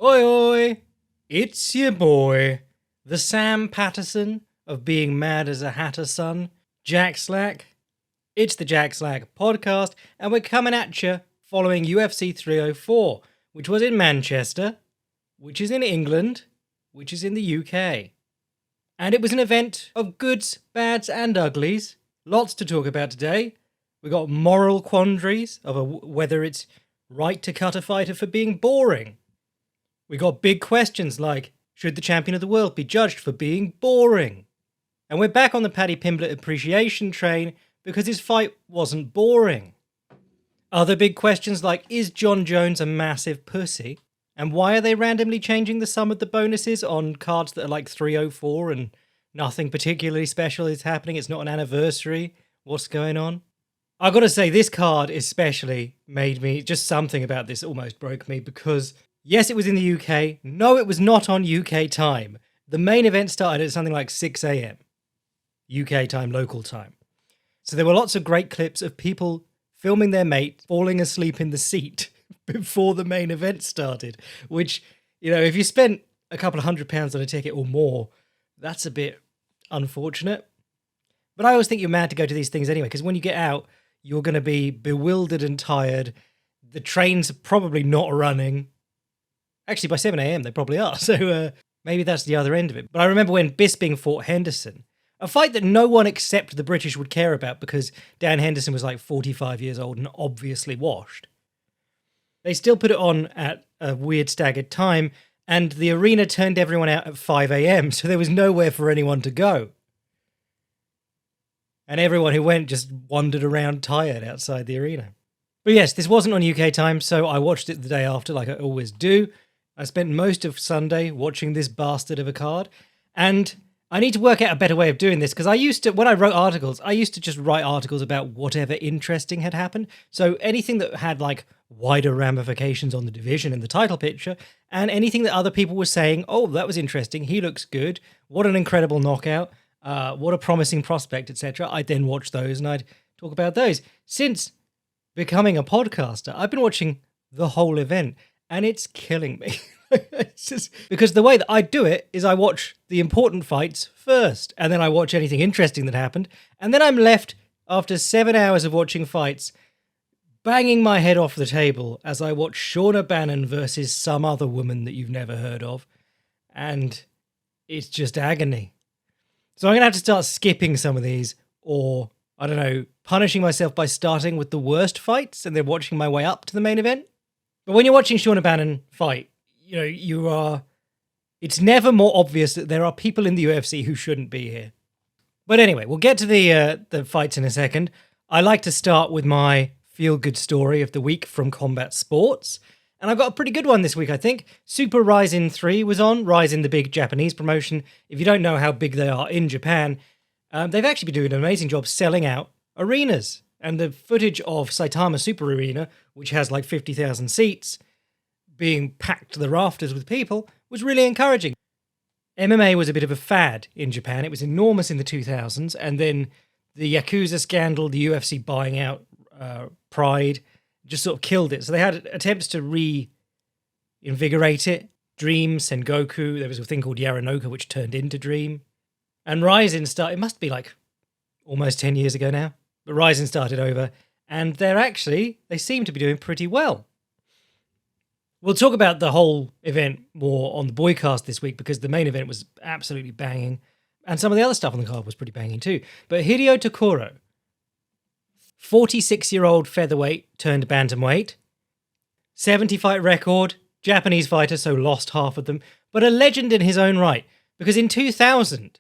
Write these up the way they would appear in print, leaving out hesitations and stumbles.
Oi oi! It's your boy, the Sam Patterson of being mad as a hatter son, Jack Slack. It's the Jack Slack podcast, and we're coming at you following UFC 304, which was in Manchester, which is in England, which is in the UK. And it was an event of goods, bads, and uglies. Lots to talk about today. We got moral quandaries of whether it's right to cut a fighter for being boring. We got big questions like, should the champion of the world be judged for being boring? And we're back on the Paddy Pimblett appreciation train because his fight wasn't boring. Other big questions like, is John Jones a massive pussy? And why are they randomly changing the sum of the bonuses on cards that are like 304 and nothing particularly special is happening? It's not an anniversary. What's going on? I've got to say, this card especially made me, just something about this almost broke me because, yes, it was in the UK. No, it was not on UK time. The main event started at something like 6 a.m. UK time, local time. So there were lots of great clips of people filming their mate falling asleep in the seat before the main event started, which, you know, if you spent a couple of £100 on a ticket or more, that's a bit unfortunate. But I always think you're mad to go to these things anyway, because when you get out, you're going to be bewildered and tired. The trains are probably not running. Actually, by 7 a.m, they probably are. So maybe that's the other end of it. But I remember when Bisping fought Henderson, a fight that no one except the British would care about because Dan Henderson was like 45 years old and obviously washed. They still put it on at a weird staggered time, and the arena turned everyone out at 5 a.m, so there was nowhere for anyone to go. And everyone who went just wandered around tired outside the arena. But yes, this wasn't on UK time, so I watched it the day after like I always do. I spent most of Sunday watching this bastard of a card, and I need to work out a better way of doing this because I used to, when I wrote articles, I used to just write articles about whatever interesting had happened. So anything that had like wider ramifications on the division and the title picture, and anything that other people were saying, oh, that was interesting, he looks good, what an incredible knockout, what a promising prospect, etc. I'd then watch those and I'd talk about those. Since becoming a podcaster, I've been watching the whole event and it's killing me. It's just because the way that I do it is I watch the important fights first and then I watch anything interesting that happened. And then I'm left after 7 hours of watching fights banging my head off the table as I watch Shauna Bannon versus some other woman that you've never heard of. And it's just agony. So I'm going to have to start skipping some of these or, I don't know, punishing myself by starting with the worst fights and then watching my way up to the main event. But when you're watching Shauna Bannon fight, you know, it's never more obvious that there are people in the UFC who shouldn't be here. But anyway, we'll get to the fights in a second. I like to start with my feel-good story of the week from Combat Sports. And I've got a pretty good one this week, I think. Super Rising 3 was on. Rising, the big Japanese promotion. If you don't know how big they are in Japan, they've actually been doing an amazing job selling out arenas. And the footage of Saitama Super Arena, which has like 50,000 seats, being packed to the rafters with people, was really encouraging. MMA was a bit of a fad in Japan. It was enormous in the 2000s, and then the Yakuza scandal, the UFC buying out Pride, just sort of killed it. So they had attempts to reinvigorate it. Dream, Sengoku, there was a thing called Yaranoka, which turned into Dream. And Rising started, it must be like almost 10 years ago now, but Rising started over, and they seem to be doing pretty well. We'll talk about the whole event more on the Boycast this week because the main event was absolutely banging and some of the other stuff on the card was pretty banging too. But Hideo TOKORO, 46-year-old featherweight turned bantamweight, 70-fight record, Japanese fighter, so lost half of them, but a legend in his own right because in 2000,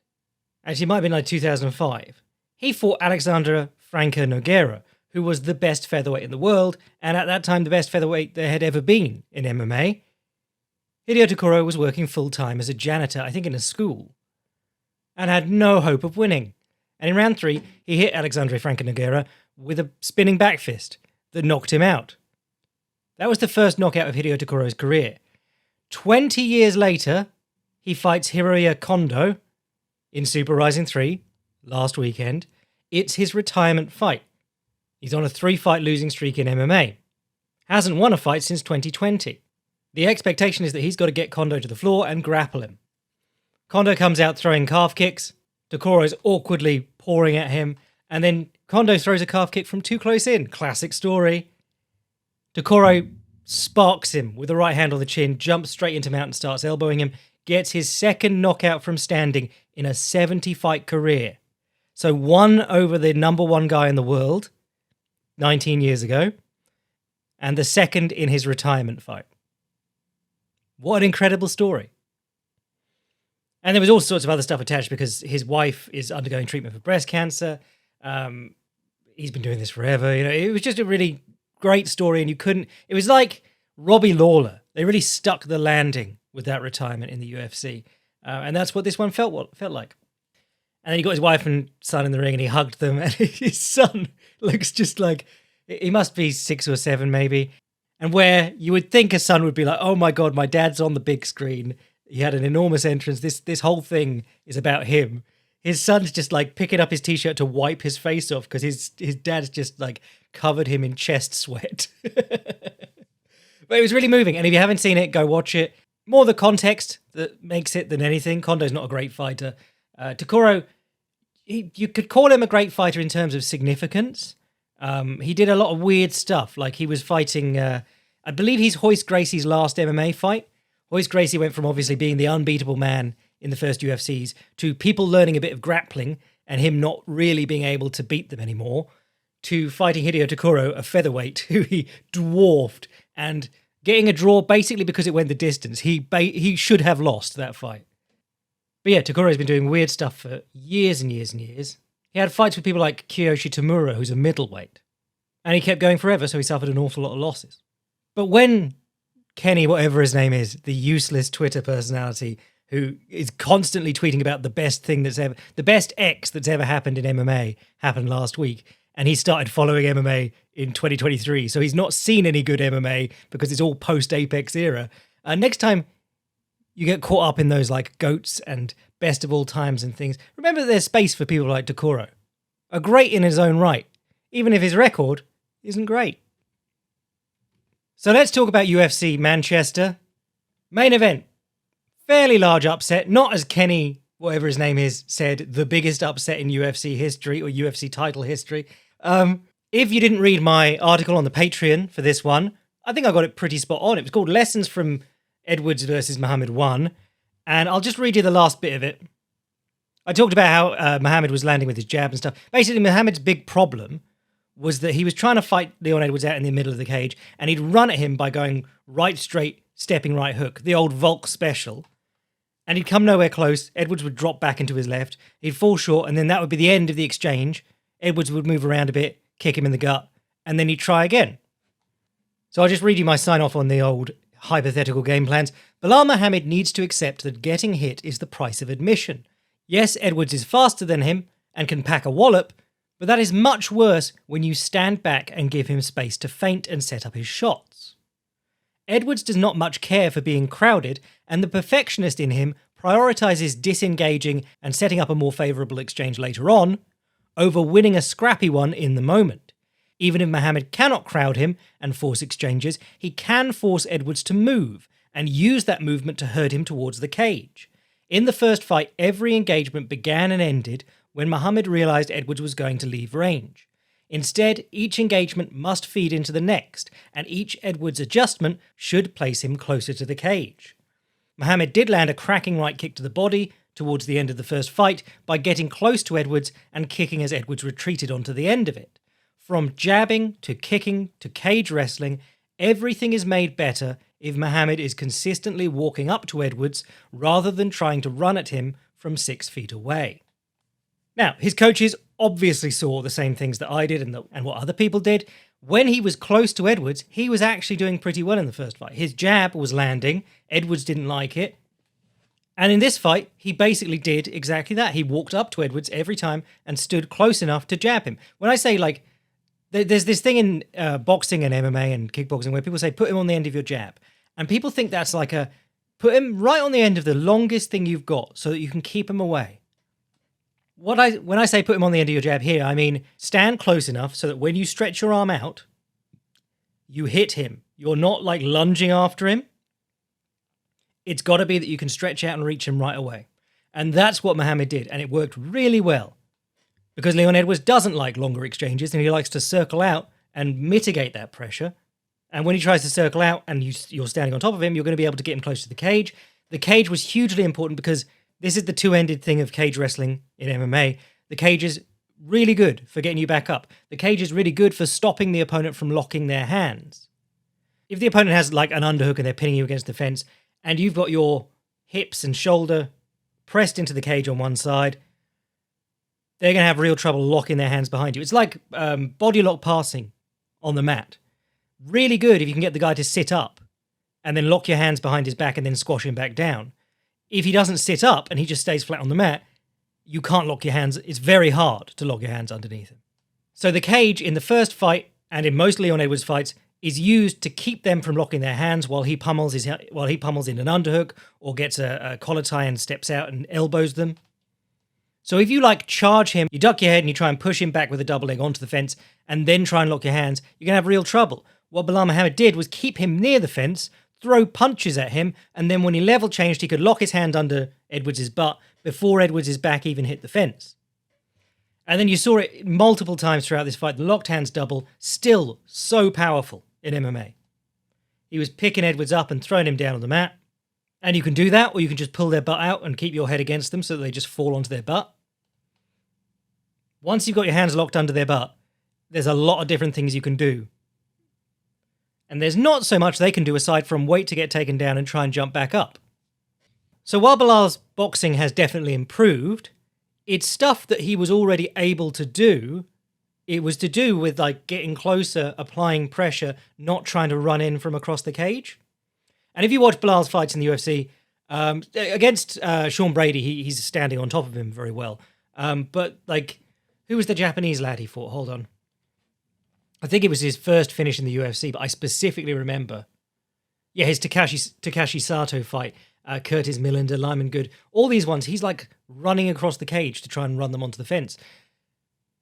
actually it might have been like 2005, he fought Alexandre Franca Nogueira, who was the best featherweight in the world, and at that time the best featherweight there had ever been in MMA. Hideo TOKORO was working full-time as a janitor, I think in a school, and had no hope of winning. And in round 3, he hit Alexandre Franca Nogueira with a spinning back fist that knocked him out. That was the first knockout of Hideo TOKORO's career. 20 years later, he fights Hiroya Kondo in Super Rising 3 last weekend. It's his retirement fight. He's on a 3-fight losing streak in MMA. Hasn't won a fight since 2020. The expectation is that he's got to get Kondo to the floor and grapple him. Kondo comes out throwing calf kicks. TOKORO's awkwardly pouring at him. And then Kondo throws a calf kick from too close in. Classic story. TOKORO sparks him with the right hand on the chin, jumps straight into mount and starts elbowing him. Gets his second knockout from standing in a 70-fight career. So one over the number one guy in the world 19 years ago. And the second in his retirement fight. What an incredible story. And there was all sorts of other stuff attached because his wife is undergoing treatment for breast cancer. He's been doing this forever. You know, it was just a really great story, and it was like Robbie Lawler. They really stuck the landing with that retirement in the UFC. And that's what this one felt like. And then he got his wife and son in the ring and he hugged them, and his son looks just like, he must be 6 or 7 maybe. And where you would think a son would be like, oh my God, my dad's on the big screen. He had an enormous entrance. This whole thing is about him. His son's just like picking up his t-shirt to wipe his face off because his dad's just like covered him in chest sweat. But it was really moving. And if you haven't seen it, go watch it. More the context that makes it than anything. Kondo's not a great fighter. TOKORO, you could call him a great fighter in terms of significance. He did a lot of weird stuff. Like he was fighting, I believe he's Royce Gracie's last MMA fight. Royce Gracie went from obviously being the unbeatable man in the first UFCs to people learning a bit of grappling and him not really being able to beat them anymore, to fighting Hideo TOKORO, a featherweight who he dwarfed and getting a draw basically because it went the distance. He should have lost that fight. But yeah, TOKORO's been doing weird stuff for years and years and years. He had fights with people like Kiyoshi Tamura, who's a middleweight. And he kept going forever, so he suffered an awful lot of losses. But when Kenny, whatever his name is, the useless Twitter personality who is constantly tweeting about the best X that's ever happened in MMA happened last week. And he started following MMA in 2023. So he's not seen any good MMA because it's all post-Apex era. Next time you get caught up in those like GOATs and best of all times and things, remember that there's space for people like TOKORO. A great in his own right, even if his record isn't great. So let's talk about UFC Manchester. Main event. Fairly large upset. Not as Kenny, whatever his name is, said, the biggest upset in UFC history or UFC title history. If you didn't read my article on the Patreon for this one, I think I got it pretty spot on. It was called Lessons from Edwards versus Muhammad 1. And I'll just read you the last bit of it. I talked about how Muhammad was landing with his jab and stuff. Basically, Muhammad's big problem was that he was trying to fight Leon Edwards out in the middle of the cage, and he'd run at him by going right straight, stepping right hook, the old Volk special. And he'd come nowhere close. Edwards would drop back into his left. He'd fall short, and then that would be the end of the exchange. Edwards would move around a bit, kick him in the gut, and then he'd try again. So I'll just read you my sign-off on the old hypothetical game plans. Belal Muhammad needs to accept that getting hit is the price of admission. Yes, Edwards is faster than him and can pack a wallop, but that is much worse when you stand back and give him space to feint and set up his shots. Edwards does not much care for being crowded, and the perfectionist in him prioritizes disengaging and setting up a more favourable exchange later on, over winning a scrappy one in the moment. Even if Muhammad cannot crowd him and force exchanges, he can force Edwards to move and use that movement to herd him towards the cage. In the first fight, every engagement began and ended when Muhammad realised Edwards was going to leave range. Instead, each engagement must feed into the next, and each Edwards adjustment should place him closer to the cage. Muhammad did land a cracking right kick to the body towards the end of the first fight by getting close to Edwards and kicking as Edwards retreated onto the end of it. From jabbing to kicking to cage wrestling, everything is made better if Muhammad is consistently walking up to Edwards rather than trying to run at him from 6 feet away. Now, his coaches obviously saw the same things that I did and what other people did. When he was close to Edwards, he was actually doing pretty well in the first fight. His jab was landing. Edwards didn't like it. And in this fight, he basically did exactly that. He walked up to Edwards every time and stood close enough to jab him. When I say, like, there's this thing in boxing and MMA and kickboxing where people say, put him on the end of your jab. And people think that's like put him right on the end of the longest thing you've got so that you can keep him away. When I say put him on the end of your jab here, I mean stand close enough so that when you stretch your arm out, you hit him. You're not like lunging after him. It's got to be that you can stretch out and reach him right away. And that's what Muhammad did, and it worked really well. Because Leon Edwards doesn't like longer exchanges, and he likes to circle out and mitigate that pressure. And when he tries to circle out and you're standing on top of him, you're going to be able to get him close to the cage. The cage was hugely important because this is the two-ended thing of cage wrestling in MMA. The cage is really good for getting you back up. The cage is really good for stopping the opponent from locking their hands. If the opponent has like an underhook and they're pinning you against the fence, and you've got your hips and shoulder pressed into the cage on one side, they're going to have real trouble locking their hands behind you. It's like body lock passing on the mat. Really good if you can get the guy to sit up and then lock your hands behind his back and then squash him back down. If he doesn't sit up and he just stays flat on the mat, you can't lock your hands. It's very hard to lock your hands underneath him. So the cage in the first fight and in most Leon Edwards fights is used to keep them from locking their hands while he pummels in an underhook or gets a collar tie and steps out and elbows them. So if you like charge him, you duck your head and you try and push him back with a double leg onto the fence and then try and lock your hands, you're going to have real trouble. What Belal Muhammad did was keep him near the fence, throw punches at him, and then when he level changed, he could lock his hand under Edwards' butt before Edwards' back even hit the fence. And then you saw it multiple times throughout this fight. The locked hands double, still so powerful in MMA. He was picking Edwards up and throwing him down on the mat. And you can do that, or you can just pull their butt out and keep your head against them so that they just fall onto their butt. Once you've got your hands locked under their butt, there's a lot of different things you can do. And there's not so much they can do aside from wait to get taken down and try and jump back up. So while Belal's boxing has definitely improved, it's stuff that he was already able to do. It was to do with like getting closer, applying pressure, not trying to run in from across the cage. And if you watch Belal's fights in the UFC, against Sean Brady, he's standing on top of him very well. But like, who was the Japanese lad he fought? Hold on. I think it was his first finish in the UFC, but I specifically remember. Yeah, his Takashi Sato fight, Curtis Millender, Lyman Good, all these ones, he's like running across the cage to try and run them onto the fence,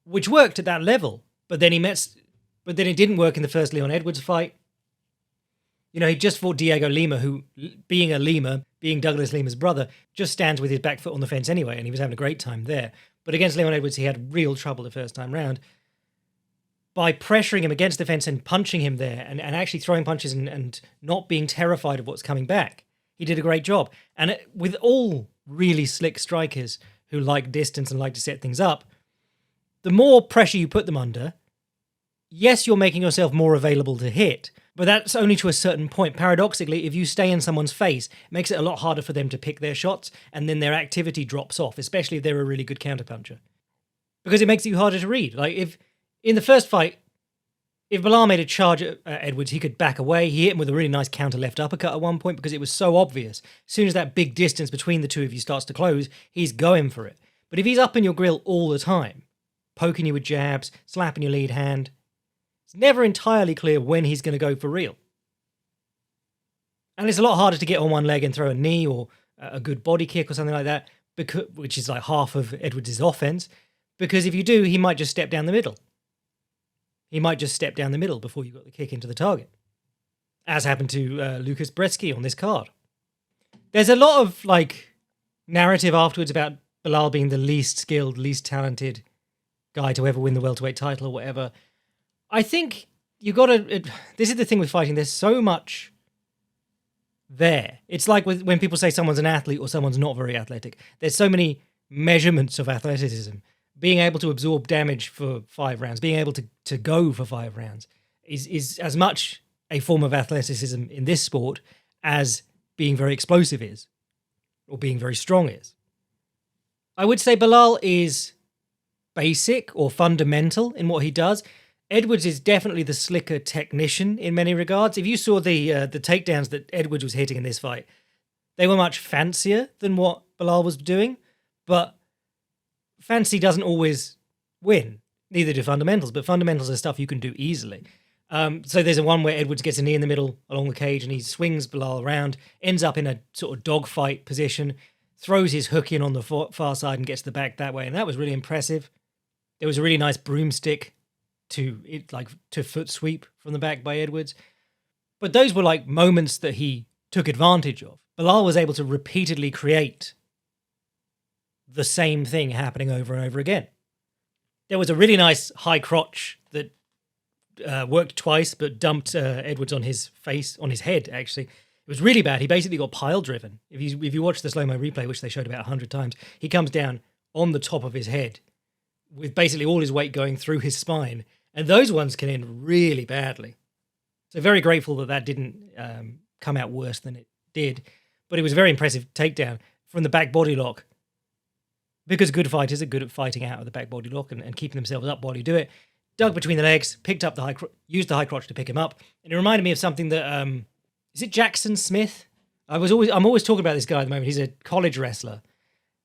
which worked at that level. But then it didn't work in the first Leon Edwards fight. You know, he just fought Diego Lima, who, being a Lima, being Douglas Lima's brother, just stands with his back foot on the fence anyway, and he was having a great time there. But against Leon Edwards, he had real trouble the first time round. By pressuring him against the fence and punching him there and actually throwing punches and not being terrified of what's coming back, he did a great job. And with all really slick strikers who like distance and like to set things up, the more pressure you put them under, yes, you're making yourself more available to hit, but that's only to a certain point. Paradoxically, if you stay in someone's face, it makes it a lot harder for them to pick their shots, and then their activity drops off, especially if they're a really good counterpuncher. Because it makes you harder to read. Like, if in the first fight, if Belal made a charge at Edwards, he could back away. He hit him with a really nice counter left uppercut at one point because it was so obvious. As soon as that big distance between the two of you starts to close, he's going for it. But if he's up in your grill all the time, poking you with jabs, slapping your lead hand, it's never entirely clear when he's going to go for real. And it's a lot harder to get on one leg and throw a knee or a good body kick or something like that, which is like half of Edwards' offense, because if you do, he might just step down the middle. He might just step down the middle before you got the kick into the target, as happened to Lucas Brzeski on this card. There's a lot of like narrative afterwards about Belal being the least skilled, least talented guy to ever win the welterweight title or whatever. I think you got to. This is the thing with fighting. There's so much there. It's like when people say someone's an athlete or someone's not very athletic. There's so many measurements of athleticism. Being able to absorb damage for 5 rounds, being able to go for 5 rounds is as much a form of athleticism in this sport as being very explosive is, or being very strong is. I would say Belal is basic or fundamental in what he does. Edwards is definitely the slicker technician in many regards. If you saw the takedowns that Edwards was hitting in this fight, they were much fancier than what Belal was doing, but fancy doesn't always win. Neither do fundamentals, but fundamentals are stuff you can do easily. So there's a one where Edwards gets a knee in the middle along the cage and he swings Belal around, ends up in a sort of dogfight position, throws his hook in on the far side and gets the back that way. And that was really impressive. There was a really nice broomstick to foot sweep from the back by Edwards. But those were like moments that he took advantage of. Belal was able to repeatedly create the same thing happening over and over again. There was a really nice high crotch that worked twice, but dumped Edwards on his face, on his head, actually. It was really bad. He basically got pile driven. If you watch the slow-mo replay, which they showed about 100 times, he comes down on the top of his head with basically all his weight going through his spine. And those ones can end really badly. So very grateful that didn't come out worse than it did. But it was a very impressive takedown from the back body lock. Because good fighters are good at fighting out of the back body lock and keeping themselves up while you do it. Dug between the legs, picked up used the high crotch to pick him up. And it reminded me of something that, is it Jackson Smith? I'm always talking about this guy at the moment. He's a college wrestler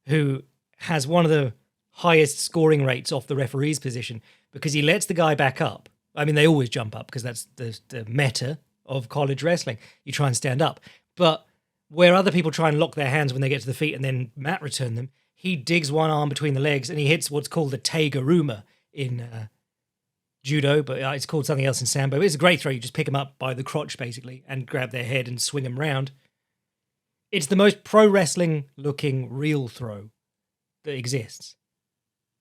who has one of the highest scoring rates off the referee's position because he lets the guy back up. I mean, they always jump up because that's the meta of college wrestling. You try and stand up. But where other people try and lock their hands when they get to the feet and then mat return them, he digs one arm between the legs and he hits what's called a Teguruma in judo, but it's called something else in sambo. It's a great throw. You just pick them up by the crotch, basically, and grab their head and swing them round. It's the most pro wrestling looking real throw that exists.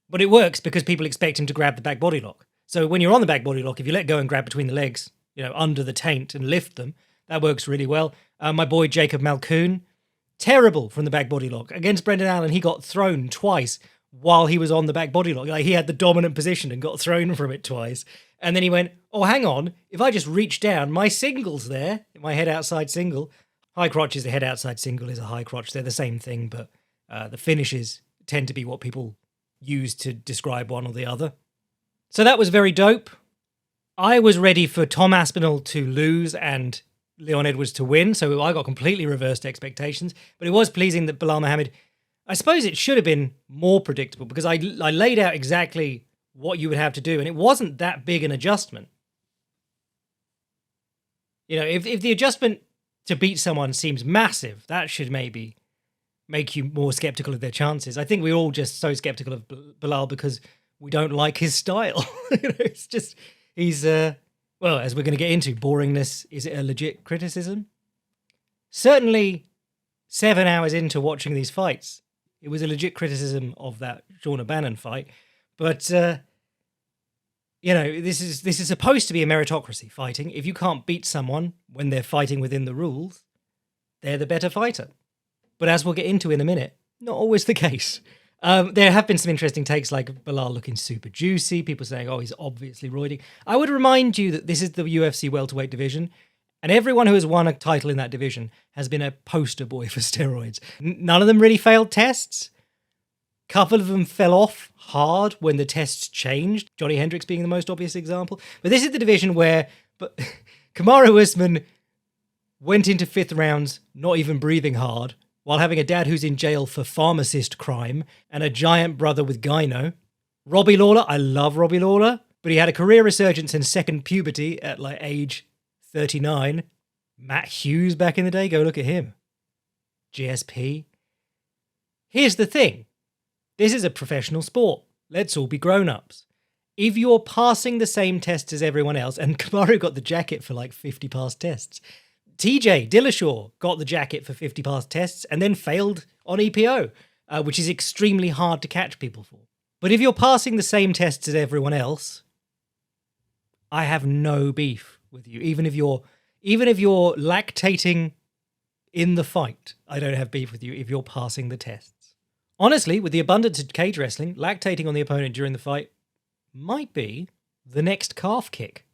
But it works because people expect him to grab the back body lock. So when you're on the back body lock, if you let go and grab between the legs, under the taint and lift them, that works really well. My boy Jacob Malkoon, terrible from the back body lock. Against Brendan Allen, he got thrown twice while he was on the back body lock. Like, he had the dominant position and got thrown from it twice. And then he went, oh, hang on, if I just reach down, my single's there, my head outside single. High crotch is the head outside single is a high crotch. They're the same thing, but the finishes tend to be what people use to describe one or the other. So that was very dope. I was ready for Tom Aspinall to lose and Leon Edwards to win, so I got completely reversed expectations. But it was pleasing that Belal Muhammad, I suppose it should have been more predictable because I laid out exactly what you would have to do, and it wasn't that big an adjustment. If the adjustment to beat someone seems massive, that should maybe make you more skeptical of their chances. I think we're all just so skeptical of Belal because we don't like his style. It's just, he's, well, as we're going to get into, boringness, is it a legit criticism? Certainly 7 hours into watching these fights, it was a legit criticism of that Sean O'Bannon fight. But, this is supposed to be a meritocracy fighting. If you can't beat someone when they're fighting within the rules, they're the better fighter. But as we'll get into in a minute, not always the case. There have been some interesting takes like Belal looking super juicy, people saying, oh, he's obviously roiding. I would remind you that this is the UFC welterweight division, and everyone who has won a title in that division has been a poster boy for steroids. None of them really failed tests. A couple of them fell off hard when the tests changed, Johnny Hendricks being the most obvious example. But this is the division where Kamaru Usman went into 5th rounds not even breathing hard, while having a dad who's in jail for pharmacist crime and a giant brother with gyno. Robbie Lawler, I love Robbie Lawler, but he had a career resurgence and second puberty at age 39. Matt Hughes back in the day, go look at him. GSP. Here's the thing. This is a professional sport. Let's all be grown-ups. If you're passing the same tests as everyone else, and Kamaru got the jacket for 50 past tests, TJ Dillashaw got the jacket for 50 past tests and then failed on EPO, which is extremely hard to catch people for. But if you're passing the same tests as everyone else, I have no beef with you. Even if you're lactating in the fight, I don't have beef with you if you're passing the tests. Honestly, with the abundance of cage wrestling, lactating on the opponent during the fight might be the next calf kick.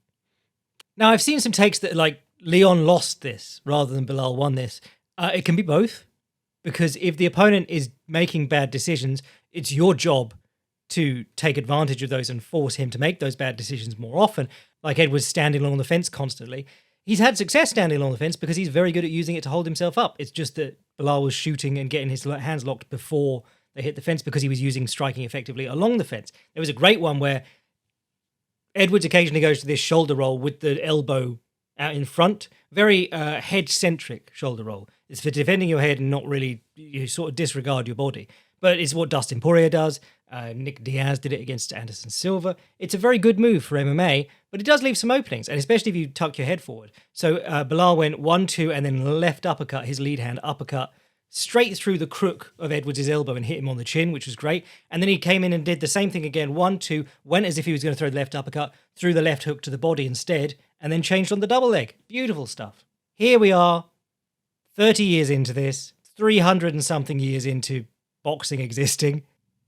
Now, I've seen some takes that Leon lost this rather than Belal won this. It can be both, because if the opponent is making bad decisions, it's your job to take advantage of those and force him to make those bad decisions more often. Like Edwards standing along the fence constantly. He's had success standing along the fence because he's very good at using it to hold himself up. It's just that Belal was shooting and getting his hands locked before they hit the fence because he was using striking effectively along the fence. There was a great one where Edwards occasionally goes to this shoulder roll with the elbow out in front, very head-centric shoulder roll. It's for defending your head and not really, you sort of disregard your body. But it's what Dustin Poirier does. Nick Diaz did it against Anderson Silva. It's a very good move for MMA, but it does leave some openings, and especially if you tuck your head forward. So Belal went 1-2 and then left uppercut, his lead hand uppercut, straight through the crook of Edwards' elbow and hit him on the chin, which was great. And then he came in and did the same thing again, 1-2, went as if he was going to throw the left uppercut, threw the left hook to the body instead, and then changed on the double leg. Beautiful stuff. Here we are, 30 years into this, 300 and something years into boxing existing,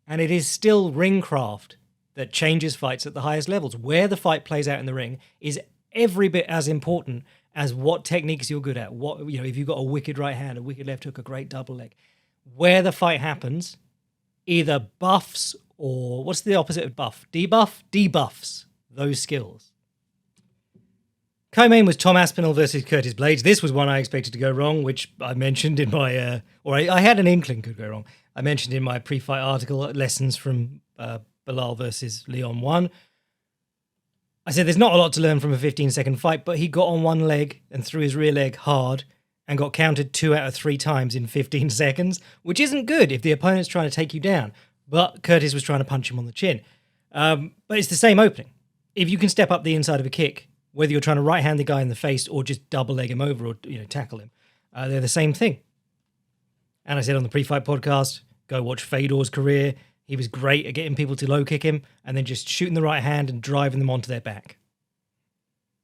and it is still ringcraft that changes fights at the highest levels. Where the fight plays out in the ring is every bit as important as what techniques you're good at. What, if you've got a wicked right hand, a wicked left hook, a great double leg. Where the fight happens, either buffs or what's the opposite of buff? Debuffs those skills. Co-main was Tom Aspinall versus Curtis Blaydes. This was one I expected to go wrong, which I mentioned in my, I had an inkling could go wrong. I mentioned in my pre-fight article, lessons from Belal versus Leon 1. I said there's not a lot to learn from a 15-second fight, but he got on one leg and threw his rear leg hard and got counted 2 out of 3 times in 15 seconds, which isn't good if the opponent's trying to take you down. But Curtis was trying to punch him on the chin. But it's the same opening. If you can step up the inside of a kick, whether you're trying to right-hand the guy in the face or just double leg him over or tackle him, they're the same thing. And I said on the pre-fight podcast, go watch Fedor's career. He was great at getting people to low kick him and then just shooting the right hand and driving them onto their back.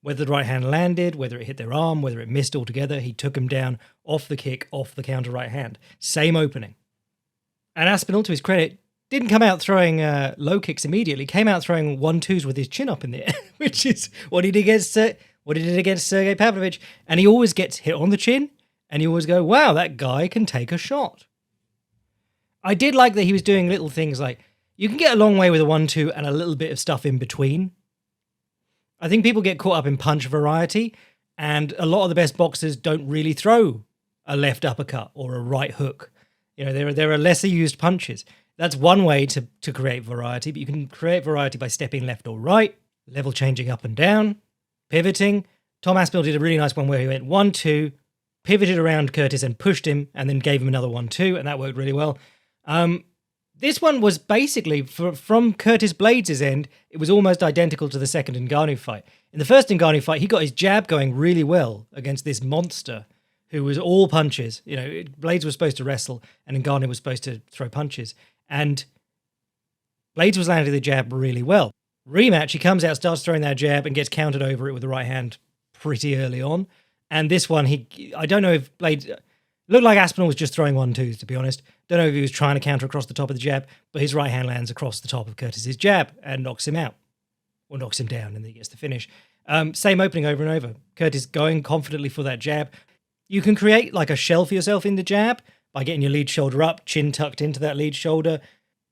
Whether the right hand landed, whether it hit their arm, whether it missed altogether, he took him down off the kick, off the counter right hand. Same opening. And Aspinall, to his credit, didn't come out throwing low kicks immediately, came out throwing 1-2s with his chin up in the air, which is what he did against Sergey Pavlovich. And he always gets hit on the chin, and you always go, wow, that guy can take a shot. I did like that he was doing little things like, you can get a long way with a 1-2 and a little bit of stuff in between. I think people get caught up in punch variety, and a lot of the best boxers don't really throw a left uppercut or a right hook. There are lesser used punches. That's one way to create variety, but you can create variety by stepping left or right, level changing up and down, pivoting. Tom Aspinall did a really nice one where he went 1-2, pivoted around Curtis and pushed him, and then gave him another 1-2, and that worked really well. This one was basically, from Curtis Blaydes' end, it was almost identical to the second Ngannou fight. In the first Ngannou fight, he got his jab going really well against this monster who was all punches. Blaydes was supposed to wrestle and Ngannou was supposed to throw punches. And Blaydes was landing the jab really well. Rematch, he comes out, starts throwing that jab and gets countered over it with the right hand pretty early on. And this one, I don't know if Blaydes... Looked like Aspinall was just throwing 1-2s, to be honest. Don't know if he was trying to counter across the top of the jab, but his right hand lands across the top of Curtis's jab and knocks him out. Or knocks him down, and then he gets the finish. Same opening over and over. Curtis going confidently for that jab. You can create like a shell for yourself in the jab by getting your lead shoulder up, chin tucked into that lead shoulder,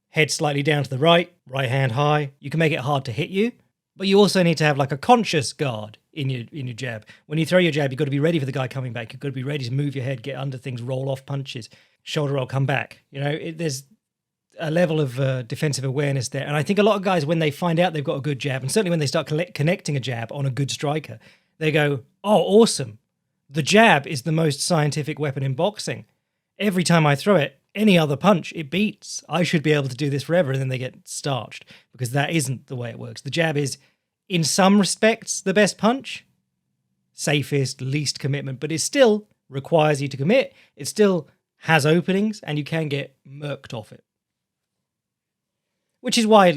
head slightly down to the right hand high. You can make it hard to hit you, but you also need to have like a conscious guard in your jab. When you throw your jab, you've got to be ready for the guy coming back. You've got to be ready to move your head, get under things, roll off punches, shoulder roll, come back. There's a level of defensive awareness there. And I think a lot of guys, when they find out they've got a good jab, and certainly when they start connecting a jab on a good striker, they go, oh, awesome. The jab is the most scientific weapon in boxing. Every time I throw it, any other punch, it beats. I should be able to do this forever. And then they get starched because that isn't the way it works. The jab is, in some respects, the best punch, safest, least commitment, but it still requires you to commit. It still has openings and you can get murked off it. Which is why,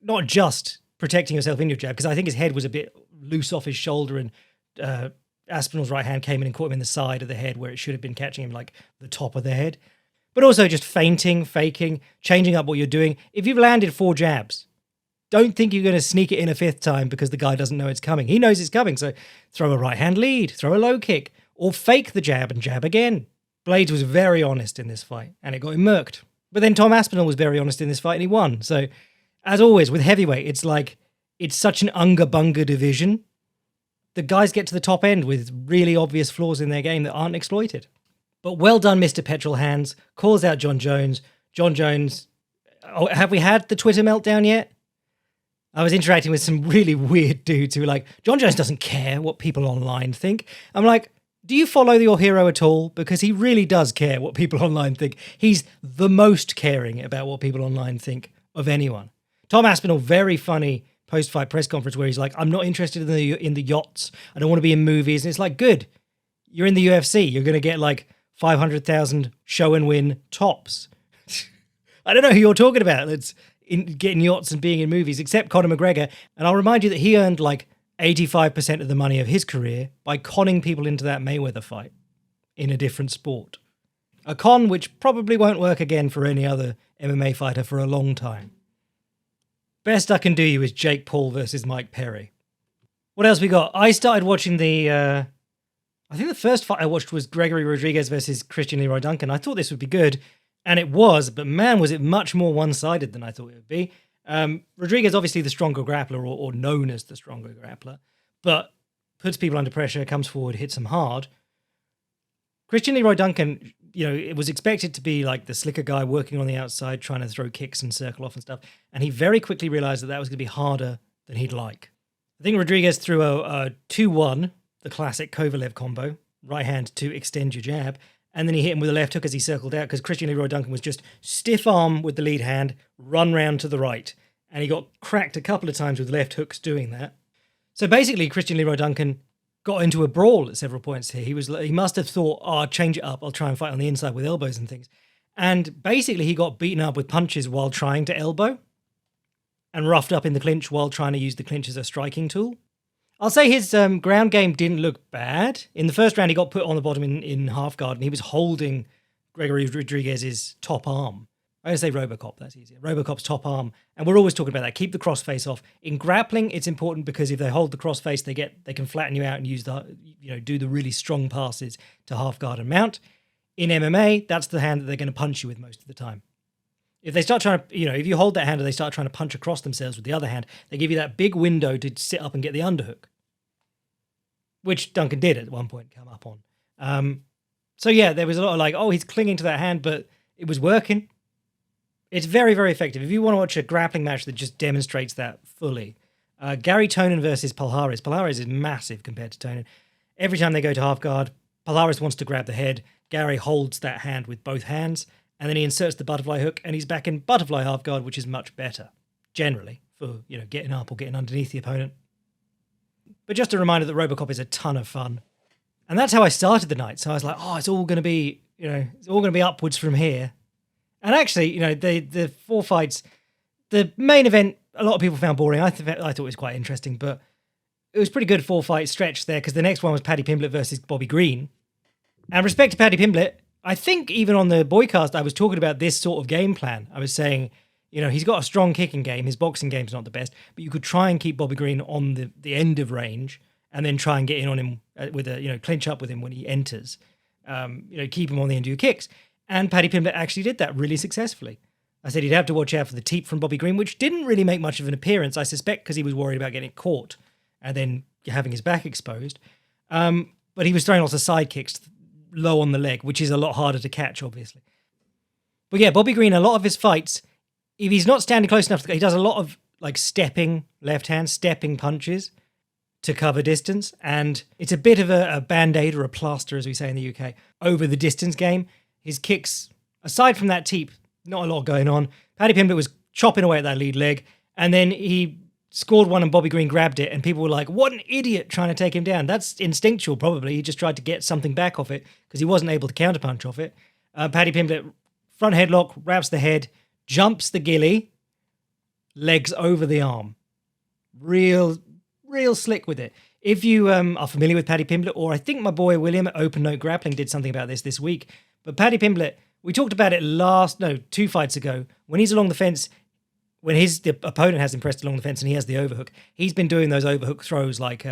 not just protecting yourself in your jab, because I think his head was a bit loose off his shoulder and Aspinall's right hand came in and caught him in the side of the head where it should have been catching him the top of the head. But also just feinting, faking, changing up what you're doing. If you've landed 4 jabs, don't think you're going to sneak it in a 5th time because the guy doesn't know it's coming. He knows it's coming, so throw a right hand lead, throw a low kick, or fake the jab and jab again. Blaydes was very honest in this fight, and it got him murked. But then Tom Aspinall was very honest in this fight, and he won. So, as always, with heavyweight, it's such an unga-bunga division. The guys get to the top end with really obvious flaws in their game that aren't exploited. But well done, Mr. Petrol Hands. Calls out John Jones. John Jones, have we had the Twitter meltdown yet? I was interacting with some really weird dudes who were like, John Jones doesn't care what people online think. I'm like, Do you follow your hero at all? Because he really does care what people online think. He's the most caring about what people online think of anyone. Tom Aspinall, very funny post-fight press conference where he's like, I'm not interested in the yachts. I don't want to be in movies. And it's like, good. You're in the UFC. You're going to get like 500,000 show and win tops. I don't know who you're talking about that's getting yachts and being in movies, except Conor McGregor. And I'll remind you that he earned like 85% of the money of his career by conning people into that Mayweather fight in a different sport. A con which probably won't work again for any other MMA fighter for a long time. Best I can do you is Jake Paul versus Mike Perry. What else we got? I started watching I think the first fight I watched was Gregory Rodriguez versus Christian Leroy Duncan. I thought this would be good, and it was, but man, was it much more one-sided than I thought it would be. Rodriguez, obviously the stronger grappler, or known as the stronger grappler, but puts people under pressure, comes forward, hits them hard. Christian Leroy Duncan, it was expected to be like the slicker guy working on the outside, trying to throw kicks and circle off and stuff. And he very quickly realized that was going to be harder than he'd like. I think Rodriguez threw a 2-1, the classic Kovalev combo, right hand to extend your jab. And then he hit him with a left hook as he circled out because Christian Leroy Duncan was just stiff arm with the lead hand, run round to the right. And he got cracked a couple of times with left hooks doing that. So basically, Christian Leroy Duncan got into a brawl at several points here. He must have thought, I'll change it up. I'll try and fight on the inside with elbows and things. And basically, he got beaten up with punches while trying to elbow and roughed up in the clinch while trying to use the clinch as a striking tool. I'll say his ground game didn't look bad. In the first round, he got put on the bottom in half guard, and he was holding Gregory Rodriguez's top arm. I would say Robocop, that's easier. Robocop's top arm. And we're always talking about that. Keep the crossface off. In grappling, it's important because if they hold the crossface, they can flatten you out and use do the really strong passes to half guard and mount. In MMA, that's the hand that they're going to punch you with most of the time. If they start trying to, if you hold that hand and they start trying to punch across themselves with the other hand, they give you that big window to sit up and get the underhook, which Duncan did at one point come up on. So yeah, there was a lot of like, he's clinging to that hand, but it was working. It's very, very effective. If you want to watch a grappling match that just demonstrates that fully, Gary Tonin versus Palhares. Palhares is massive compared to Tonin. Every time they go to half guard, Palhares wants to grab the head. Gary holds that hand with both hands, and then he inserts the butterfly hook, and he's back in butterfly half guard, which is much better, generally, for getting up or getting underneath the opponent. But just a reminder that Robocop is a ton of fun. And that's how I started the night. So I was like, it's all going to be, it's all going to be upwards from here. And actually, the 4 fights, the main event, a lot of people found boring. I thought it was quite interesting, but it was pretty good 4-fight stretch there because the next one was Paddy Pimblett versus Bobby Green. And respect to Paddy Pimblett, I think even on the Boycast, I was talking about this sort of game plan. I was saying, he's got a strong kicking game. His boxing game's not the best, but you could try and keep Bobby Green on the end of range and then try and get in on him with clinch up with him when he enters. Keep him on the end of your kicks. And Paddy Pimblett actually did that really successfully. I said he'd have to watch out for the teep from Bobby Green, which didn't really make much of an appearance, I suspect, because he was worried about getting caught and then having his back exposed. But he was throwing lots of side kicks low on the leg, which is a lot harder to catch, obviously. But yeah, Bobby Green, a lot of his fights, if he's not standing close enough, he does a lot of like stepping left hand, stepping punches to cover distance. And it's a bit of a band-aid or a plaster, as we say in the UK, over the distance game. His kicks, aside from that teep, not a lot going on. Paddy Pimblett was chopping away at that lead leg, and then he scored one and Bobby Green grabbed it, and people were like, what an idiot trying to take him down. That's instinctual, probably. He just tried to get something back off it because he wasn't able to counterpunch off it. Paddy Pimblett, front headlock, wraps the head, jumps the gilly, legs over the arm. Real slick with it. If you are familiar with Paddy Pimblett, or I think my boy William at Open Note Grappling did something about this week, but Paddy Pimblett, we talked about it 2 fights ago, when he's along the fence, when the opponent has him pressed along the fence and he has the overhook, he's been doing those overhook throws like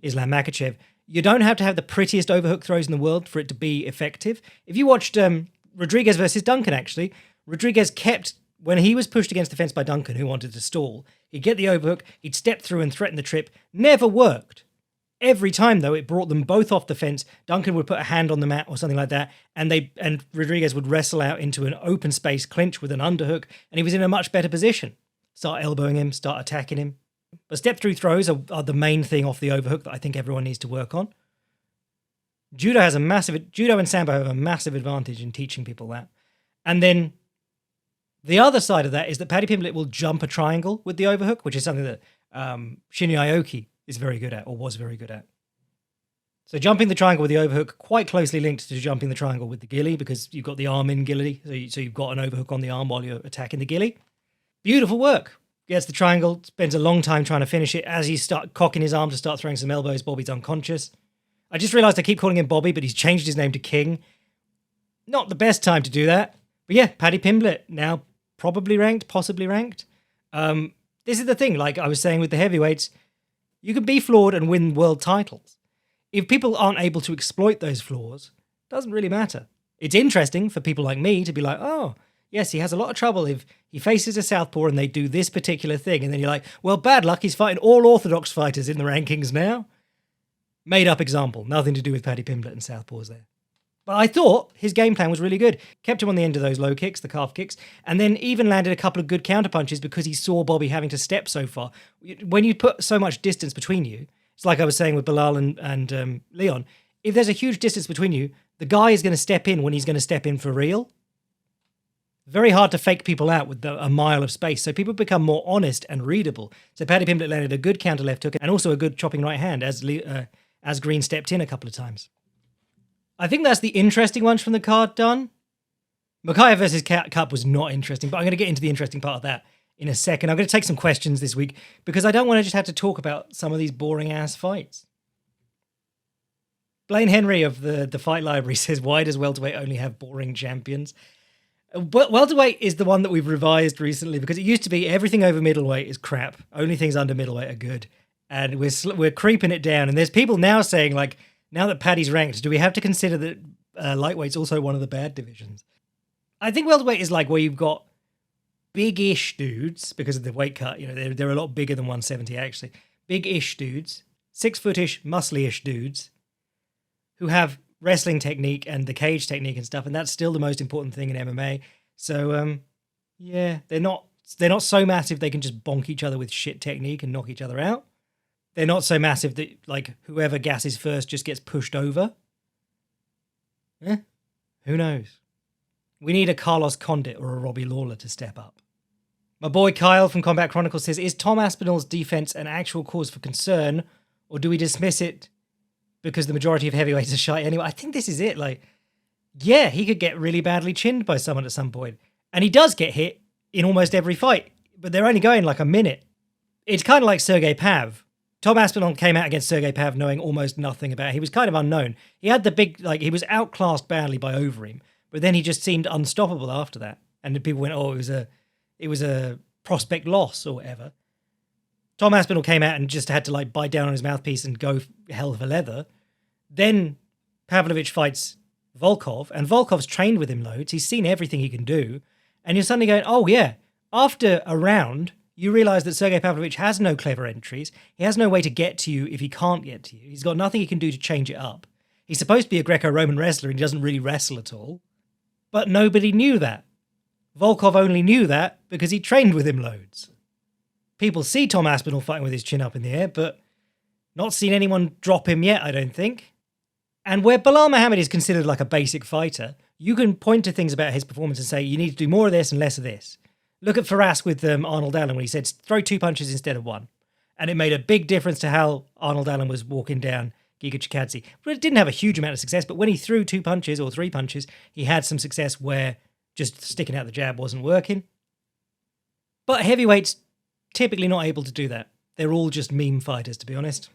Islam Makhachev. You don't have to have the prettiest overhook throws in the world for it to be effective. If you watched Rodriguez versus Duncan, actually, Rodriguez kept, when he was pushed against the fence by Duncan, who wanted to stall, he'd get the overhook, he'd step through and threaten the trip. Never worked. Every time, though, it brought them both off the fence. Duncan would put a hand on the mat or something like that, and Rodriguez would wrestle out into an open space clinch with an underhook, and he was in a much better position. Start elbowing him, start attacking him. But step-through throws are the main thing off the overhook that I think everyone needs to work on. Judo and Sambo have a massive advantage in teaching people that. And then the other side of that is that Paddy Pimblett will jump a triangle with the overhook, which is something that Shinya Aoki is very good at, or was very good at. So jumping the triangle with the overhook, quite closely linked to jumping the triangle with the ghillie, because you've got the arm in ghillie, so you've got an overhook on the arm while you're attacking the ghillie. Beautiful work. Gets the triangle, spends a long time trying to finish it. As he start cocking his arm to start throwing some elbows, Bobby's unconscious. I just realised I keep calling him Bobby, but he's changed his name to King. Not the best time to do that. But yeah, Paddy Pimblett, now probably ranked, possibly ranked. This is the thing, like I was saying with the heavyweights, you can be flawed and win world titles. If people aren't able to exploit those flaws, it doesn't really matter. It's interesting for people like me to be like, oh, yes, he has a lot of trouble if he faces a southpaw and they do this particular thing. And then you're like, well, bad luck, he's fighting all orthodox fighters in the rankings now. Made up example, nothing to do with Paddy Pimblett and southpaws there. But I thought his game plan was really good. Kept him on the end of those low kicks, the calf kicks, and then even landed a couple of good counterpunches because he saw Bobby having to step so far. When you put so much distance between you, it's like I was saying with Belal and Leon, if there's a huge distance between you, the guy is going to step in when he's going to step in for real. Very hard to fake people out with a mile of space, so people become more honest and readable. So Paddy Pimblett landed a good counter left hook and also a good chopping right hand as Green stepped in a couple of times. I think that's the interesting ones from the card done. Makayev versus Cup was not interesting, but I'm going to get into the interesting part of that in a second. I'm going to take some questions this week because I don't want to just have to talk about some of these boring-ass fights. Blaine Henry of the Fight Library says, why does welterweight only have boring champions? Welterweight is the one that we've revised recently because it used to be everything over middleweight is crap. Only things under middleweight are good. And we're creeping it down. And there's people now saying, like, now that Paddy's ranked, do we have to consider that lightweight's also one of the bad divisions? I think welterweight is like where you've got big-ish dudes, because of the weight cut, they're a lot bigger than 170 actually. Big-ish dudes, 6-foot-ish, muscly-ish dudes who have wrestling technique and the cage technique and stuff, and that's still the most important thing in MMA. So, yeah, they're not so massive they can just bonk each other with shit technique and knock each other out. They're not so massive that, like, whoever gasses first just gets pushed over. Who knows? We need a Carlos Condit or a Robbie Lawler to step up. My boy Kyle from Combat Chronicles says, is Tom Aspinall's defense an actual cause for concern, or do we dismiss it because the majority of heavyweights are shy anyway? I think this is it. Like, yeah, he could get really badly chinned by someone at some point. And he does get hit in almost every fight, but they're only going like a minute. It's kind of like Sergey Pav. Tom Aspinall came out against Sergey Pav knowing almost nothing about it. He was kind of unknown. He had the big, like, he was outclassed badly by Overeem, but then he just seemed unstoppable after that. And then people went, oh, it was a prospect loss or whatever. Tom Aspinall came out and just had to, like, bite down on his mouthpiece and go hell for leather. Then Pavlovich fights Volkov, and Volkov's trained with him loads. He's seen everything he can do. And you're suddenly going, oh, yeah, after a round, you realise that Sergey Pavlovich has no clever entries. He has no way to get to you if he can't get to you. He's got nothing he can do to change it up. He's supposed to be a Greco-Roman wrestler, and he doesn't really wrestle at all. But nobody knew that. Volkov only knew that because he trained with him loads. People see Tom Aspinall fighting with his chin up in the air, but not seen anyone drop him yet, I don't think. And where Belal Muhammad is considered like a basic fighter, you can point to things about his performance and say, you need to do more of this and less of this. Look at Faraz with Arnold Allen when he said, throw 2 punches instead of 1. And it made a big difference to how Arnold Allen was walking down Giga Chikadze. But it didn't have a huge amount of success, but when he threw 2 punches or 3 punches, he had some success where just sticking out the jab wasn't working. But heavyweights, typically not able to do that. They're all just meme fighters, to be honest.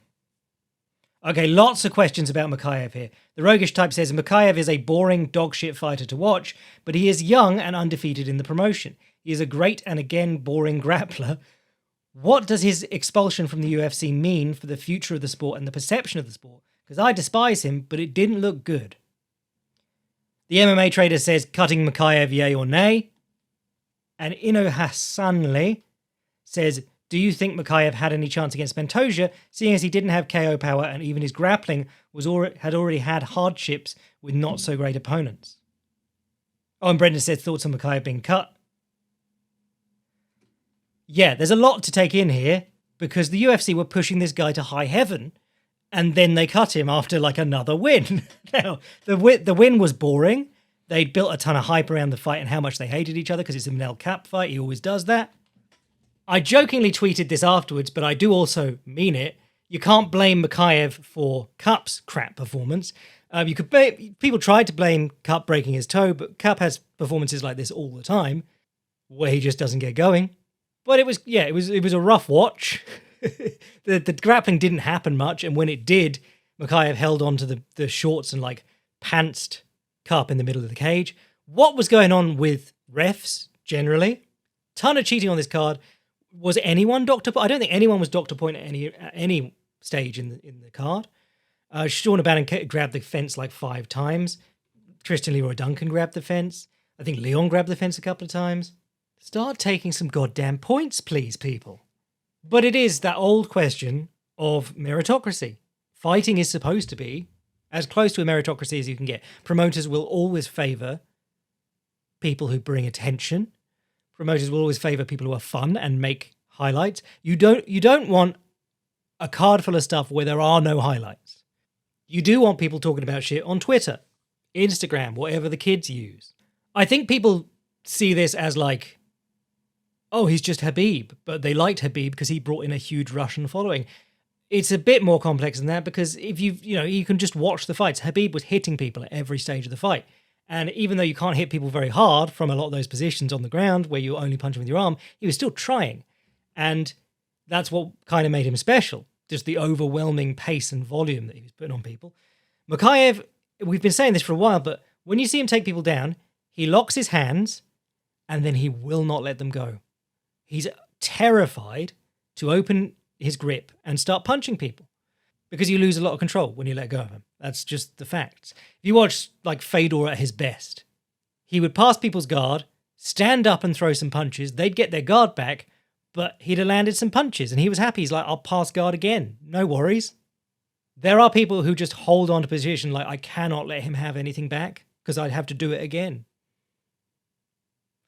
Okay, lots of questions about Makayev here. The Roguish type says, Makayev is a boring dogshit fighter to watch, but he is young and undefeated in the promotion. He is a great and again boring grappler. What does his expulsion from the UFC mean for the future of the sport and the perception of the sport? Because I despise him, but it didn't look good. The MMA trader says, cutting Makayev, yay or nay? And Ino Hassanli says, do you think Makayev had any chance against Pantoja, seeing as he didn't have KO power and even his grappling had already had hardships with not so great opponents? Oh, and Brendan says, thoughts on Makayev being cut? Yeah, there's a lot to take in here because the UFC were pushing this guy to high heaven And then they cut him after like another win. Now, the win was boring. They'd built a ton of hype around the fight and how much they hated each other because it's a Manel Cap fight. He always does that. I jokingly tweeted this afterwards, but I do also mean it. You can't blame Mikhaev for Cup's crap performance. People tried to blame Cup breaking his toe, but Cup has performances like this all the time, where he just doesn't get going. But it was a rough watch. the grappling didn't happen much, and when it did, Mikhaev held on to the shorts and like pantsed Cup in the middle of the cage. What was going on with refs generally? Ton of cheating on this card. Was anyone Dr. Point? I don't think anyone was Dr. Point at any stage in the card. Sean O'Bannon grabbed the fence like 5 times. Christian Leroy Duncan grabbed the fence. I think Leon grabbed the fence a couple of times. Start taking some goddamn points, please, people. But it is that old question of meritocracy. Fighting is supposed to be as close to a meritocracy as you can get. Promoters will always favour people who bring attention. Promoters will always favour people who are fun and make highlights. You don't want a card full of stuff where there are no highlights. You do want people talking about shit on Twitter, Instagram, whatever the kids use. I think people see this as like, oh, he's just Khabib, but they liked Khabib because he brought in a huge Russian following. It's a bit more complex than that because if you can just watch the fights. Khabib was hitting people at every stage of the fight. And even though you can't hit people very hard from a lot of those positions on the ground where you only punch them with your arm, he was still trying. And that's what kind of made him special. Just the overwhelming pace and volume that he was putting on people. Mikhaev, we've been saying this for a while, but when you see him take people down, he locks his hands and then he will not let them go. He's terrified to open his grip and start punching people because you lose a lot of control when you let go of him. That's just the facts. If you watch like Fedor at his best, he would pass people's guard, stand up and throw some punches. They'd get their guard back, but he'd have landed some punches and he was happy. He's like, I'll pass guard again. No worries. There are people who just hold on to position like, I cannot let him have anything back because I'd have to do it again.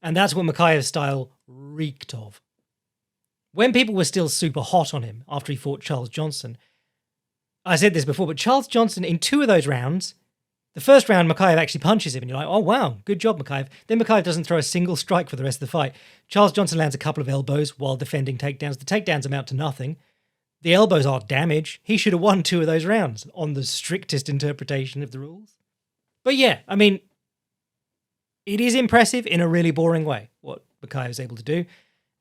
And that's what Mikhaev's style reeked of. When people were still super hot on him after he fought Charles Johnson, I said this before, but Charles Johnson, in 2 of those rounds, the first round, Mikhaev actually punches him, and you're like, oh, wow, good job, Mikhaev. Then Mikhaev doesn't throw a single strike for the rest of the fight. Charles Johnson lands a couple of elbows while defending takedowns. The takedowns amount to nothing. The elbows are damage. He should have won 2 of those rounds on the strictest interpretation of the rules. But yeah, I mean, it is impressive in a really boring way, what Mikhaev was able to do.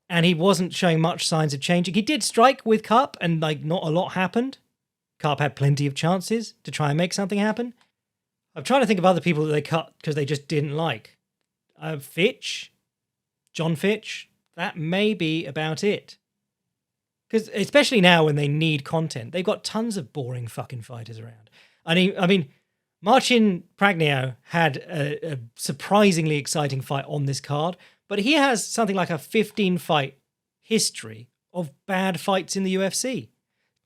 And he wasn't showing much signs of changing. He did strike with Cup, and like not a lot happened. Cup had plenty of chances to try and make something happen. I'm trying to think of other people that they cut because they just didn't like. Fitch, John Fitch, that may be about it. Because especially now when they need content, they've got tons of boring fucking fighters around. I mean, Marcin Pragniau had a surprisingly exciting fight on this card, but he has something like a 15-fight history of bad fights in the UFC.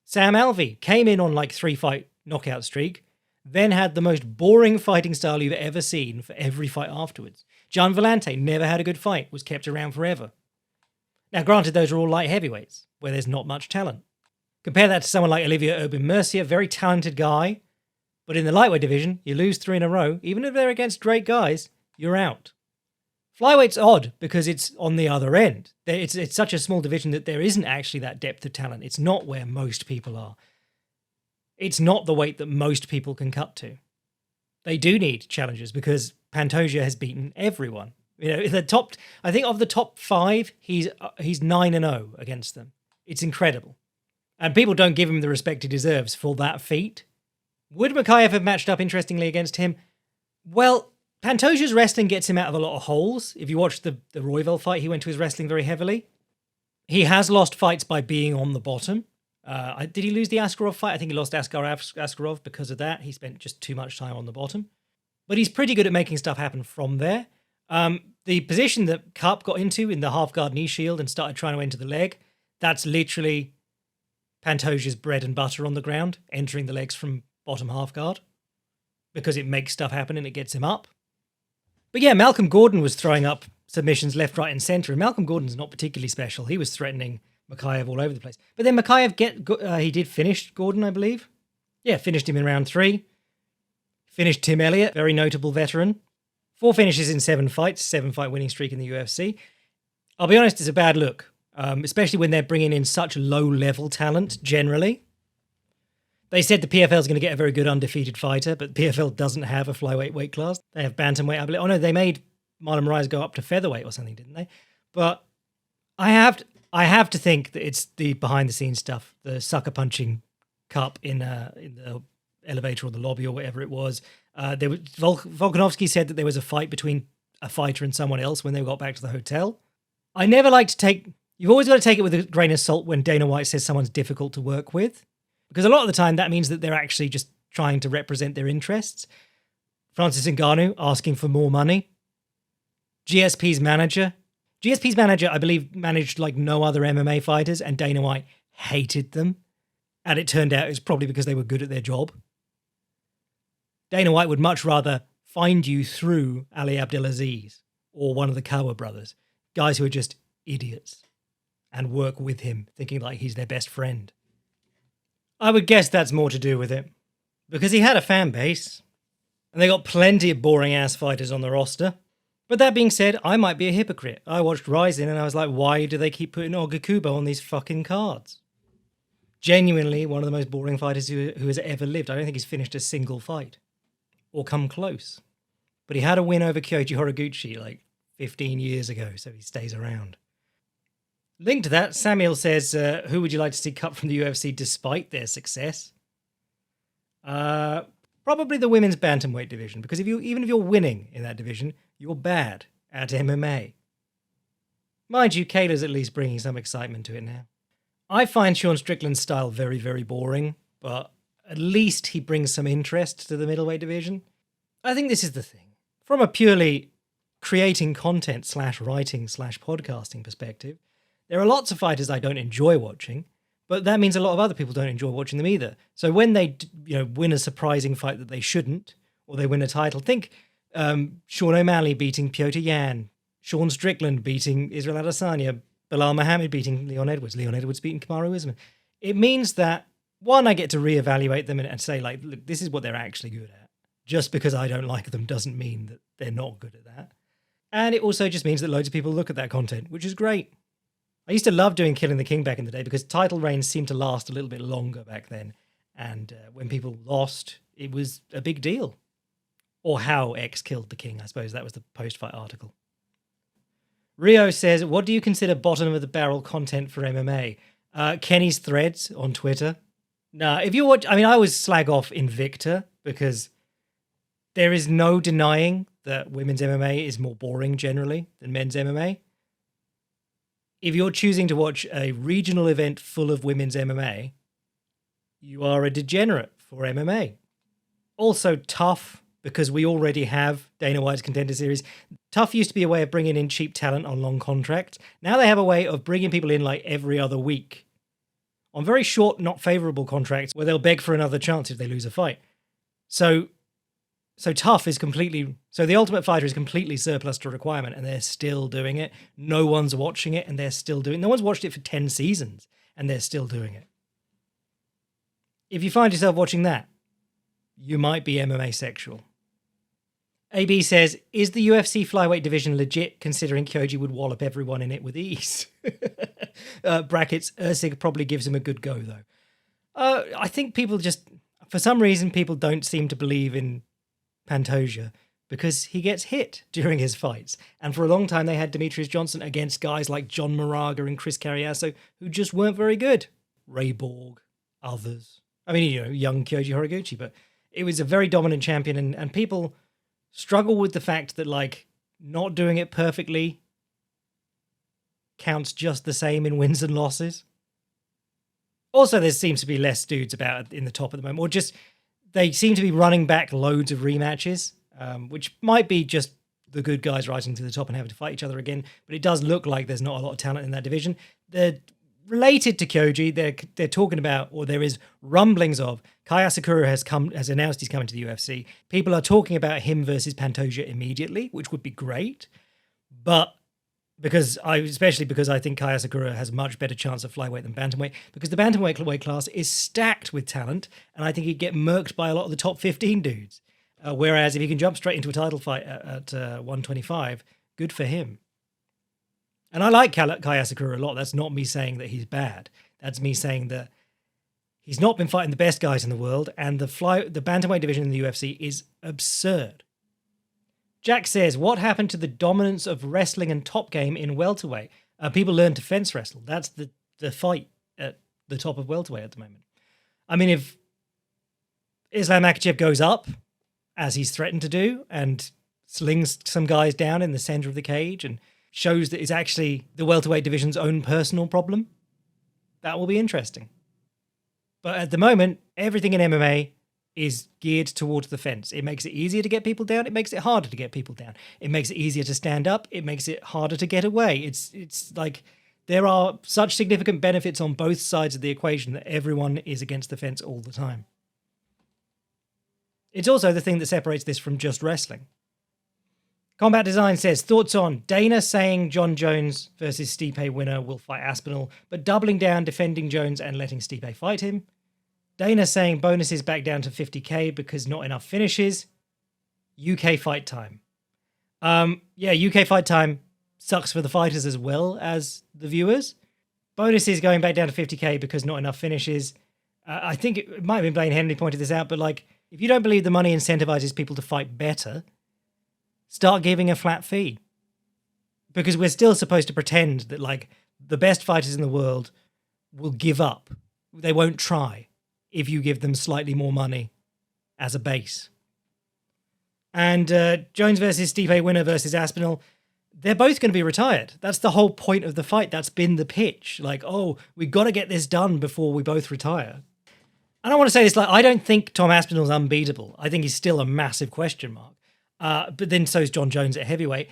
Sam Alvey came in on like 3-fight knockout streak, then had the most boring fighting style you've ever seen for every fight afterwards. Gian Vellante never had a good fight, was kept around forever. Now, granted, those are all light heavyweights, where there's not much talent. Compare that to someone like Olivier Aubin-Mercier, very talented guy, but in the lightweight division, you lose 3 in a row, even if they're against great guys, you're out. Flyweight's odd because it's on the other end. It's such a small division that there isn't actually that depth of talent. It's not where most people are. It's not the weight that most people can cut to. They do need challengers because Pantoja has beaten everyone. You know, I think of the top 5, he's 9-0 against them. It's incredible. And people don't give him the respect he deserves for that feat. Would Mikhaev have matched up interestingly against him? Well, Pantoja's wrestling gets him out of a lot of holes. If you watch the Royval fight, he went to his wrestling very heavily. He has lost fights by being on the bottom. Did he lose the Askarov fight? I think he lost Askarov because of that. He spent just too much time on the bottom. But he's pretty good at making stuff happen from there. The position that Cup got into in the half-guard knee shield and started trying to enter the leg, that's literally Pantoja's bread and butter on the ground, entering the legs from bottom half-guard, because it makes stuff happen and it gets him up. But yeah, Malcolm Gordon was throwing up submissions left, right, and centre, and Malcolm Gordon's not particularly special. He was threatening Mikhaev all over the place. But then Mikhaev he did finish Gordon, I believe. Yeah, finished him in round 3. Finished Tim Elliott, very notable veteran. 4 finishes in 7 fights, 7-fight winning streak in the UFC. I'll be honest, it's a bad look, especially when they're bringing in such low-level talent generally. They said the PFL is going to get a very good undefeated fighter, but PFL doesn't have a flyweight weight class. They have bantamweight, I believe. Oh no, they made Marlon Moraes go up to featherweight or something, didn't they? But I have to think that it's the behind-the-scenes stuff, the sucker punching cup in the elevator or the lobby or whatever it was. Volkanovski said that there was a fight between a fighter and someone else when they got back to the hotel. I never like to take... You've always got to take it with a grain of salt when Dana White says someone's difficult to work with, because a lot of the time that means that they're actually just trying to represent their interests. Francis Ngannou asking for more money. GSP's manager, I believe, managed like no other MMA fighters, and Dana White hated them. And it turned out it was probably because they were good at their job. Dana White would much rather find you through Ali Abdelaziz or one of the Kawa brothers, guys who are just idiots, and work with him thinking like he's their best friend. I would guess that's more to do with it, because he had a fan base, and they got plenty of boring-ass fighters on the roster. But that being said, I might be a hypocrite. I watched Rising, and I was like, why do they keep putting Olga Kubo on these fucking cards? Genuinely one of the most boring fighters who has ever lived. I don't think he's finished a single fight, or come close. But he had a win over Kyoji Horiguchi like 15 years ago, so he stays around. Linked to that, Samuel says, who would you like to see cut from the UFC despite their success? Probably the women's bantamweight division, because even if you're winning in that division, you're bad at MMA. Mind you, Kayla's at least bringing some excitement to it now. I find Sean Strickland's style very, very boring, but at least he brings some interest to the middleweight division. I think this is the thing. From a purely creating content /writing /podcasting perspective, there are lots of fighters I don't enjoy watching, but that means a lot of other people don't enjoy watching them either. So when they win a surprising fight that they shouldn't, or they win a title, think Sean O'Malley beating Piotr Yan, Sean Strickland beating Israel Adesanya, Belal Muhammad beating Leon Edwards beating Kamaru Usman. It means that, one, I get to reevaluate them and say, like, look, this is what they're actually good at. Just because I don't like them doesn't mean that they're not good at that. And it also just means that loads of people look at that content, which is great. I used to love doing Killing the King back in the day because title reigns seemed to last a little bit longer back then. And when people lost, it was a big deal. Or how X killed the king, I suppose. That was the post-fight article. Rio says, what do you consider bottom-of-the-barrel content for MMA? Kenny's threads on Twitter. Nah, if you watch... I mean, I always slag off Invicta because there is no denying that women's MMA is more boring generally than men's MMA. If you're choosing to watch a regional event full of women's MMA, you are a degenerate for MMA. Also, Tough, because we already have Dana White's Contender Series. Tough used to be a way of bringing in cheap talent on long contracts. Now they have a way of bringing people in like every other week on very short, not favourable contracts where they'll beg for another chance if they lose a fight. So Tough is completely... So The Ultimate Fighter is completely surplus to requirement, and they're still doing it. No one's watching it, and they're still doing it. No one's watched it for 10 seasons, and they're still doing it. If you find yourself watching that, you might be MMA sexual. AB says, is the UFC flyweight division legit, considering Kyoji would wallop everyone in it with ease? Brackets, Ursig probably gives him a good go, though. I think people just... For some reason, people don't seem to believe in Pantoja because he gets hit during his fights. And for a long time, they had Demetrius Johnson against guys like John Moraga and Chris Carriasso who just weren't very good. Ray Borg, others. I mean, young Kyoji Horiguchi, but it was a very dominant champion, and people struggle with the fact that, like, not doing it perfectly counts just the same in wins and losses. Also, there seems to be less dudes about in the top at the moment, or just they seem to be running back loads of rematches, which might be just the good guys rising to the top and having to fight each other again. But it does look like there's not a lot of talent in that division. They're related to Kyoji. They're talking about, or there is rumblings of, Kai Asakura has announced he's coming to the UFC. People are talking about him versus Pantoja immediately, which would be great. But especially because I think Kaya Sakura has a much better chance at flyweight than bantamweight, because the bantamweight weight class is stacked with talent, and I think he'd get murked by a lot of the top 15 dudes. Whereas if he can jump straight into a title fight at 125, good for him. And I like Kaya Sakura a lot. That's not me saying that he's bad. That's me saying that he's not been fighting the best guys in the world, and the bantamweight division in the UFC is absurd. Jack says, what happened to the dominance of wrestling and top game in welterweight? People learn to fence wrestle. That's the fight at the top of welterweight at the moment. I mean, if Islam Makhachev goes up, as he's threatened to do, and slings some guys down in the center of the cage and shows that it's actually the welterweight division's own personal problem, that will be interesting. But at the moment, everything in MMA is geared towards the fence. It makes it easier to get people down. It makes it harder to get people down. It makes it easier to stand up. It makes it harder to get away. It's like there are such significant benefits on both sides of the equation that everyone is against the fence all the time. It's also the thing that separates this from just wrestling. Combat Design says, thoughts on Dana saying John Jones versus Stipe winner will fight Aspinall, but doubling down, defending Jones and letting Stipe fight him. Dana saying bonuses back down to 50k because not enough finishes. UK fight time. UK fight time sucks for the fighters as well as the viewers. Bonuses going back down to 50k because not enough finishes. I think it might have been Blaine Henry pointed this out, but like, if you don't believe the money incentivizes people to fight better, start giving a flat fee. Because we're still supposed to pretend that like the best fighters in the world will give up. They won't try if you give them slightly more money as a base. And Jones versus Stipe winner versus Aspinall, they're both going to be retired. That's the whole point of the fight. That's been the pitch. Like, oh, we've got to get this done before we both retire. And I want to say this, like, I don't think Tom Aspinall's unbeatable. I think he's still a massive question mark. But then so's John Jones at heavyweight.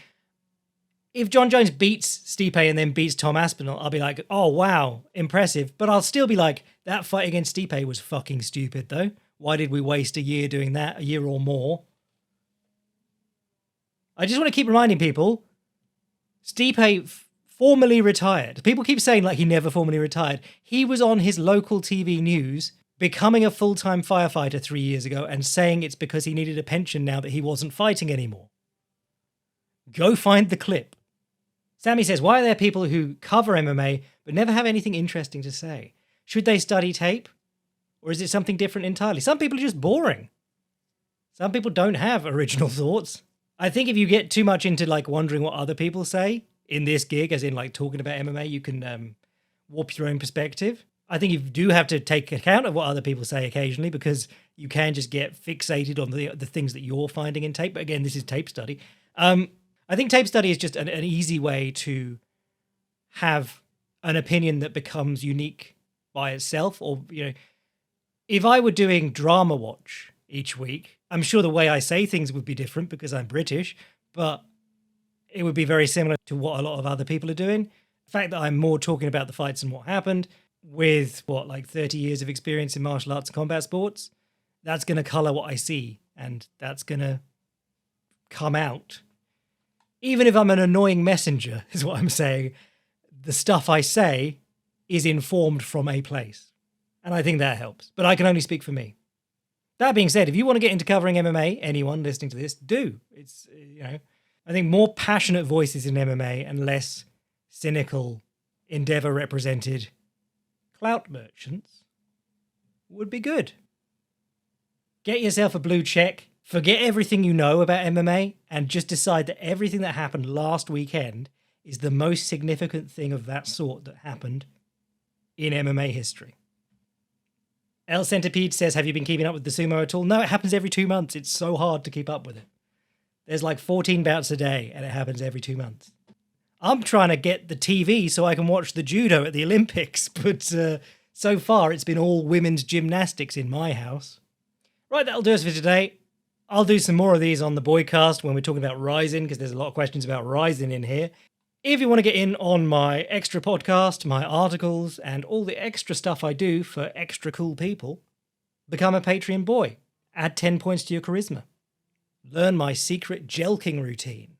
If John Jones beats Stipe and then beats Tom Aspinall, I'll be like, oh, wow, impressive. But I'll still be like, that fight against Stipe was fucking stupid, though. Why did we waste a year doing that, a year or more? I just want to keep reminding people, Stipe formally retired. People keep saying like he never formally retired. He was on his local TV news becoming a full-time firefighter 3 years ago and saying it's because he needed a pension now that he wasn't fighting anymore. Go find the clip. Sammy says, why are there people who cover MMA but never have anything interesting to say? Should they study tape? Or is it something different entirely? Some people are just boring. Some people don't have original thoughts. I think if you get too much into like wondering what other people say in this gig, as in like talking about MMA, you can warp your own perspective. I think you do have to take account of what other people say occasionally, because you can just get fixated on the things that you're finding in tape. But again, this is tape study. I think tape study is just an easy way to have an opinion that becomes unique by itself. Or, you know, if I were doing Drama Watch each week, I'm sure the way I say things would be different because I'm British, but it would be very similar to what a lot of other people are doing. The fact that I'm more talking about the fights and what happened with, 30 years of experience in martial arts and combat sports, that's going to colour what I see, and that's going to come out. Even if I'm an annoying messenger, is what I'm saying, the stuff I say is informed from a place. And I think that helps. But I can only speak for me. That being said, if you want to get into covering MMA, anyone listening to this, do. It's, I think more passionate voices in MMA and less cynical, Endeavour represented clout merchants would be good. Get yourself a blue check, forget everything you know about MMA, and just decide that everything that happened last weekend is the most significant thing of that sort that happened in MMA history. El Centipede says, have you been keeping up with the sumo at all? No, it happens every 2 months. It's so hard to keep up with it. There's like 14 bouts a day, and it happens every 2 months. I'm trying to get the TV so I can watch the judo at the Olympics, but so far it's been all women's gymnastics in my house. Right, that'll do us for today. I'll do some more of these on the Boycast when we're talking about Ryzen, because there's a lot of questions about Ryzen in here. If you want to get in on my extra podcast, my articles, and all the extra stuff I do for extra cool people, become a Patreon boy. Add 10 points to your charisma. Learn my secret jelking routine.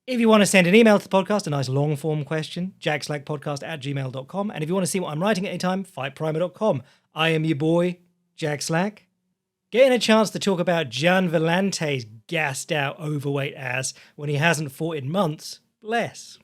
If you want to send an email to the podcast, a nice long form question, jackslackpodcast@gmail.com. And if you want to see what I'm writing at any time, fightprimer.com. I am your boy, Jack Slack. Getting a chance to talk about Gian Villante's gassed out overweight ass when he hasn't fought in months, bless.